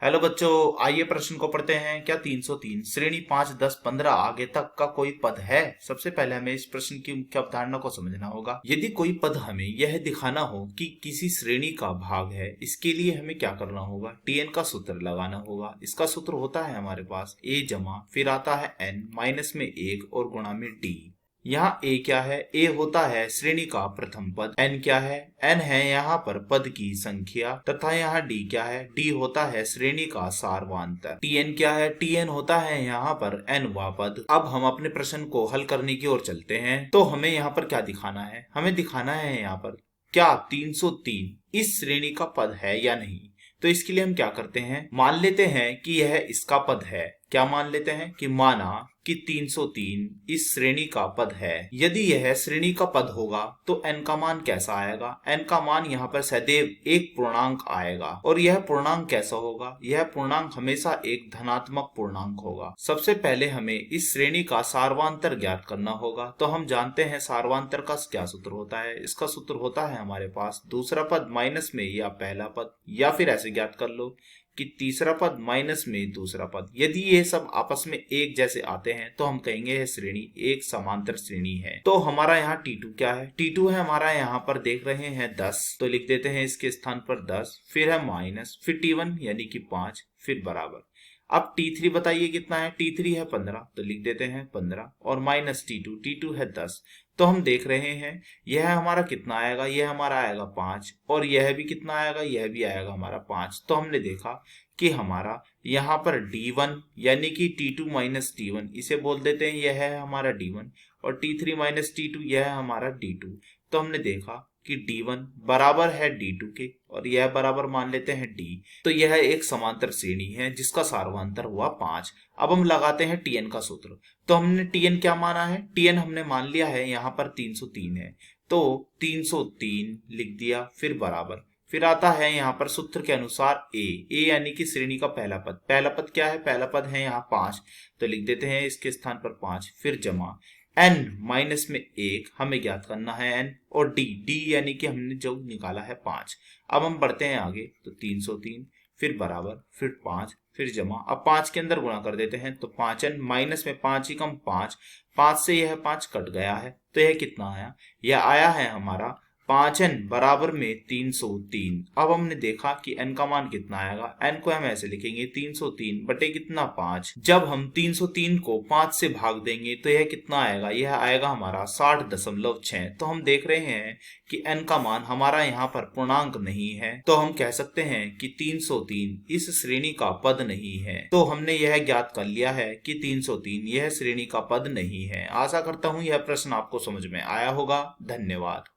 Hello बच्चों, आइए प्रश्न को पढ़ते हैं। क्या 303 श्रेणी 5, 10, 15 आगे तक का कोई पद है? सबसे पहले हमें इस प्रश्न की मुख्य अवधारणा को समझना होगा। यदि कोई पद हमें यह दिखाना हो कि किसी श्रेणी का भाग है, इसके लिए हमें क्या करना होगा? टीएन का सूत्र लगाना होगा। इसका सूत्र होता है हमारे पास ए जमा फिर आता है एन माइनस में 1 और गुणा में डी। यहाँ ए क्या है? ए होता है श्रेणी का प्रथम पद। एन क्या है? एन है यहाँ पर पद की संख्या। तथा यहाँ डी क्या है? डी होता है श्रेणी का सार्वधातक। टीएन क्या है? टीएन होता है यहाँ पर एनवा पद। अब हम अपने प्रश्न को हल करने की ओर चलते हैं। तो हमें यहाँ पर क्या दिखाना है? हमें दिखाना है यहाँ पर क्या 303 इस श्रेणी का पद है या नहीं। तो इसके लिए हम क्या करते हैं, मान लेते हैं कि यह इसका पद है। क्या मान लेते हैं? कि माना कि 303 इस श्रेणी का पद है। यदि यह श्रेणी का पद होगा तो n का मान कैसा आएगा? n का मान यहाँ पर सदैव एक पूर्णांक आएगा। और यह पूर्णांक कैसा होगा? यह पूर्णांक हमेशा एक धनात्मक पूर्णांक होगा। सबसे पहले हमें इस श्रेणी का सार्वधातक ज्ञात करना होगा। तो हम जानते हैं सार्वधातक का क्या सूत्र होता है। इसका सूत्र होता है हमारे पास दूसरा पद माइनस में या पहला पद, या फिर ऐसे ज्ञात कर लो कि तीसरा पद माइनस में दूसरा पद। यदि ये सब आपस में एक जैसे आते हैं तो हम कहेंगे यह श्रेणी एक समांतर श्रेणी है। तो हमारा यहाँ T2 क्या है? T2 है हमारा यहाँ पर देख रहे हैं 10, तो लिख देते हैं इसके स्थान पर 10, फिर है माइनस, फिर T1 यानी कि 5, फिर बराबर। अब T3 बताइए कितना है? T3 है 15, तो लिख देते हैं 15 और माइनस T2, T2 है 10। तो हम देख रहे हैं यह हमारा कितना आएगा? यह हमारा आएगा 5 और यह भी कितना आएगा? यह भी आएगा हमारा 5। तो हमने देखा कि हमारा यहाँ पर D1 यानी कि T2 माइनस T1 इसे बोल देते हैं, यह है हमारा D1, और T3 माइनस T2 यह है हमारा D2। तो हमने देखा कि D1 बराबर है D2 के और यह बराबर मान लेते हैं D। तो यह एक समांतर श्रेणी है जिसका सार्वधातक हुआ 5। अब हम लगाते हैं Tn का सूत्र। तो हमने Tn क्या माना है? Tn हमने मान लिया है यहाँ पर 303 है, तो 303 लिख दिया, फिर बराबर, फिर आता है यहाँ पर सूत्र के अनुसार ए यानी कि श्रेणी का पहला पद। पहला पद क्या है? पहला पद है यहाँ 5, तो लिख देते हैं इसके स्थान पर 5, फिर जमा n माइनस में 1 हमें ज्ञात करना है n, और d यानी कि हमने जो निकाला है 5। अब हम बढ़ते हैं आगे, तो 303 फिर बराबर, फिर 5, फिर जमा। अब 5 के अंदर गुणा कर देते हैं, तो 5n माइनस में 5 ही कम 5, 5 से यह 5 कट गया है, तो यह कितना आया? यह आया है हमारा 5n बराबर में 303। अब हमने देखा कि n का मान कितना आएगा। n को हम ऐसे लिखेंगे 303 बटे कितना 5। जब हम 303 को 5 से भाग देंगे तो यह कितना आएगा? यह आएगा हमारा 60.6। तो हम देख रहे हैं कि n का मान हमारा यहाँ पर पूर्णांक नहीं है, तो हम कह सकते हैं कि 303 इस श्रेणी का पद नहीं है। तो हमने यह ज्ञात कर लिया है कि 303 यह श्रेणी का पद नहीं है। आशा करता हूँ यह प्रश्न आपको समझ में आया होगा। धन्यवाद।